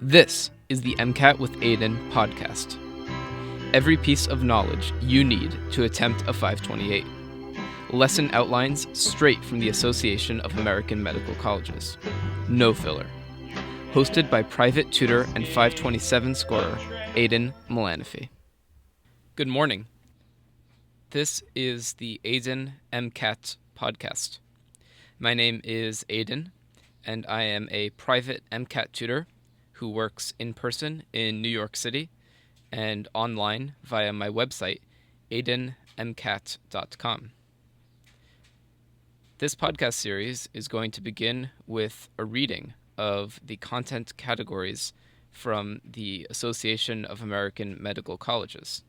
This is the MCAT with Aiden podcast. Every piece of knowledge you need to attempt a 528. Lesson outlines straight from the Association of American Medical Colleges. No filler. Hosted by private tutor and 527 scorer Aiden Milanofi. Good morning. This is the Aiden MCAT podcast. My name is Aiden, and I am a private MCAT tutor who works in person in New York City and online via my website, aidenmcat.com. This podcast series is going to begin with a reading of the content categories from the Association of American Medical Colleges.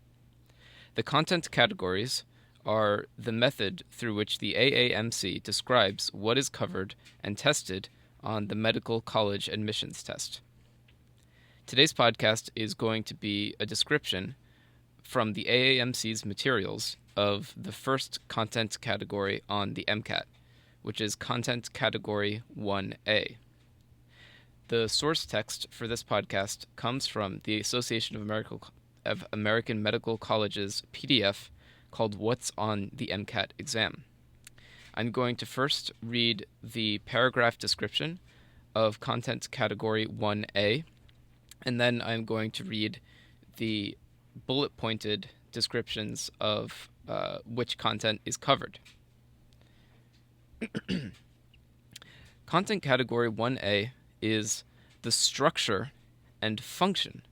The content categories are the method through which the AAMC describes what is covered and tested on the medical college admissions test. Today's podcast is going to be a description from the AAMC's materials of the first content category on the MCAT, which is Content Category 1A. The source text for this podcast comes from the Association of American Medical Colleges PDF called What's on the MCAT Exam. I'm going to first read the paragraph description of Content Category 1A, and then I'm going to read the bullet-pointed descriptions of which content is covered. Content Category 1A is the structure and function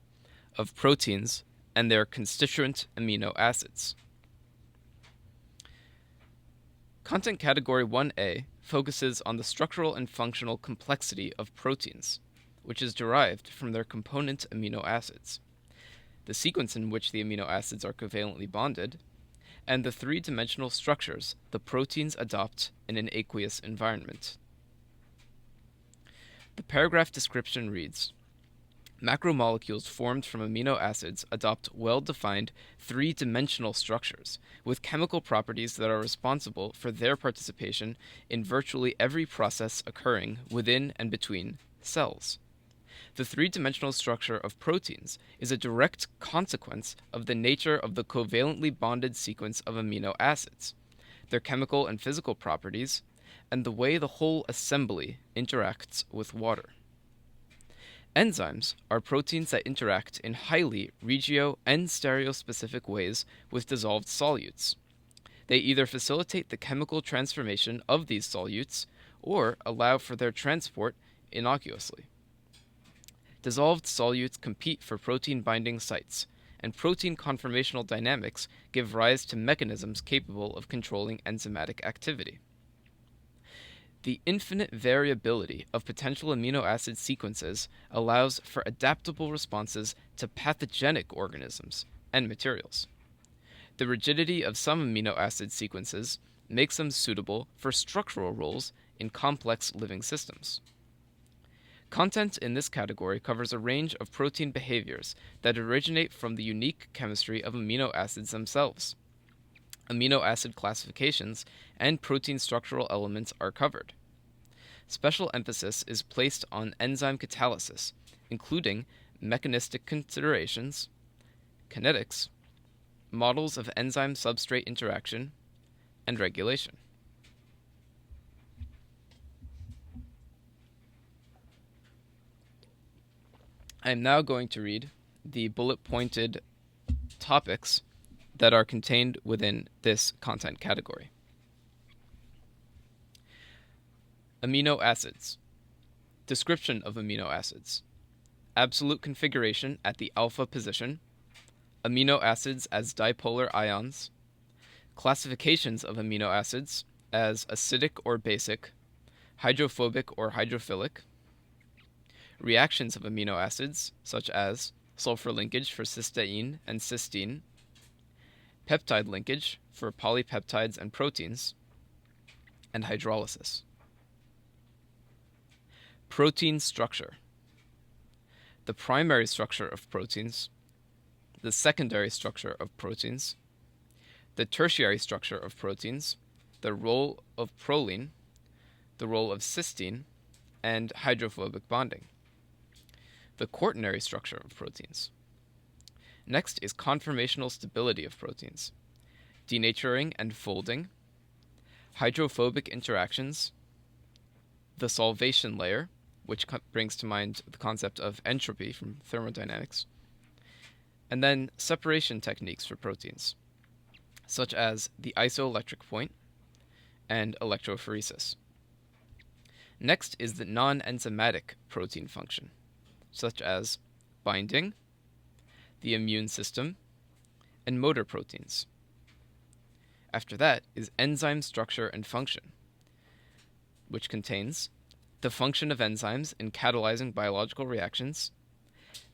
of proteins and their constituent amino acids. Content Category 1A focuses on the structural and functional complexity of proteins, which is derived from their component amino acids, the sequence in which the amino acids are covalently bonded, and the three-dimensional structures the proteins adopt in an aqueous environment. The paragraph description reads, macromolecules formed from amino acids adopt well-defined three-dimensional structures with chemical properties that are responsible for their participation in virtually every process occurring within and between cells. The three-dimensional structure of proteins is a direct consequence of the nature of the covalently bonded sequence of amino acids, their chemical and physical properties, and the way the whole assembly interacts with water. Enzymes are proteins that interact in highly regio- and stereospecific ways with dissolved solutes. They either facilitate the chemical transformation of these solutes or allow for their transport innocuously. Dissolved solutes compete for protein binding sites, and protein conformational dynamics give rise to mechanisms capable of controlling enzymatic activity. The infinite variability of potential amino acid sequences allows for adaptable responses to pathogenic organisms and materials. The rigidity of some amino acid sequences makes them suitable for structural roles in complex living systems. Content in this category covers a range of protein behaviors that originate from the unique chemistry of amino acids themselves. Amino acid classifications and protein structural elements are covered. Special emphasis is placed on enzyme catalysis, including mechanistic considerations, kinetics, models of enzyme-substrate interaction, and regulation. I am now going to read the bullet-pointed topics that are contained within this content category. Amino acids. Description of amino acids. Absolute configuration at the alpha position. Amino acids as dipolar ions. Classifications of amino acids as acidic or basic, hydrophobic or hydrophilic. Reactions of amino acids, such as sulfur linkage for cysteine and cysteine, peptide linkage for polypeptides and proteins, and hydrolysis. Protein structure. The primary structure of proteins, the secondary structure of proteins, the tertiary structure of proteins, the role of proline, the role of cysteine, and hydrophobic bonding. the quaternary structure of proteins. Next is conformational stability of proteins, denaturing and folding, hydrophobic interactions, the solvation layer, which brings to mind the concept of entropy from thermodynamics, and then separation techniques for proteins, such as the isoelectric point and electrophoresis. Next is the non-enzymatic protein function, such as binding, the immune system, and motor proteins. After that is enzyme structure and function, which contains the function of enzymes in catalyzing biological reactions,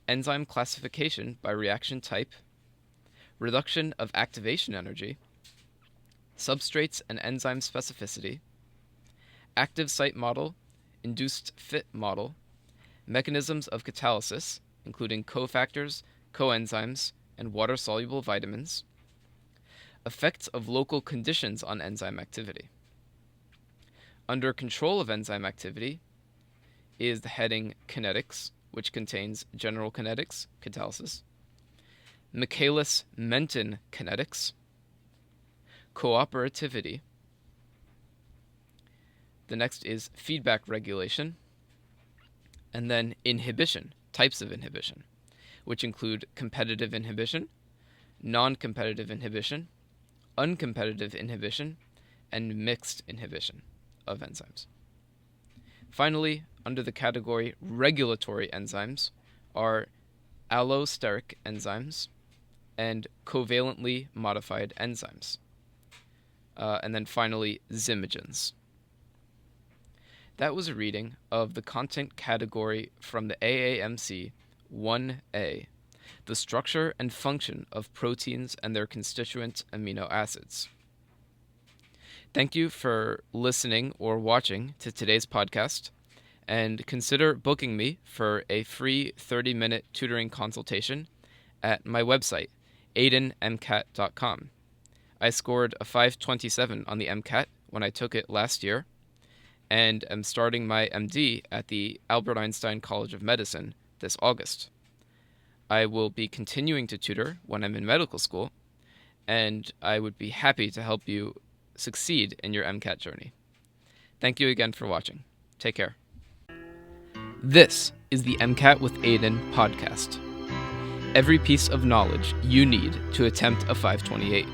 enzyme classification by reaction type, reduction of activation energy, substrates and enzyme specificity, active site model, induced fit model, mechanisms of catalysis, including cofactors, coenzymes, and water-soluble vitamins, effects of local conditions on enzyme activity. Under control of enzyme activity is the heading kinetics, which contains general kinetics, catalysis, Michaelis-Menten kinetics, cooperativity. The next is feedback regulation, and then inhibition, types of inhibition, which include competitive inhibition, non-competitive inhibition, uncompetitive inhibition, and mixed inhibition of enzymes. Finally, under the category regulatory enzymes are allosteric enzymes and covalently modified enzymes. And then finally, zymogens. That was a reading of the content category from the AAMC 1A, the structure and function of proteins and their constituent amino acids. Thank you for listening or watching to today's podcast, and consider booking me for a free 30-minute tutoring consultation at my website, aidenmcat.com. I scored a 527 on the MCAT when I took it last year, and am starting my MD at the Albert Einstein College of Medicine this August. I will be continuing to tutor when I'm in medical school, and I would be happy to help you succeed in your MCAT journey. Thank you again for watching. Take care. This is the MCAT with Aiden podcast. Every piece of knowledge you need to attempt a 528.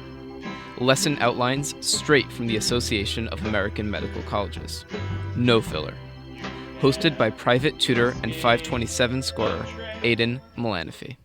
Lesson outlines straight from the Association of American Medical Colleges. No filler. Hosted by private tutor and 527 scorer Aiden Milanofi.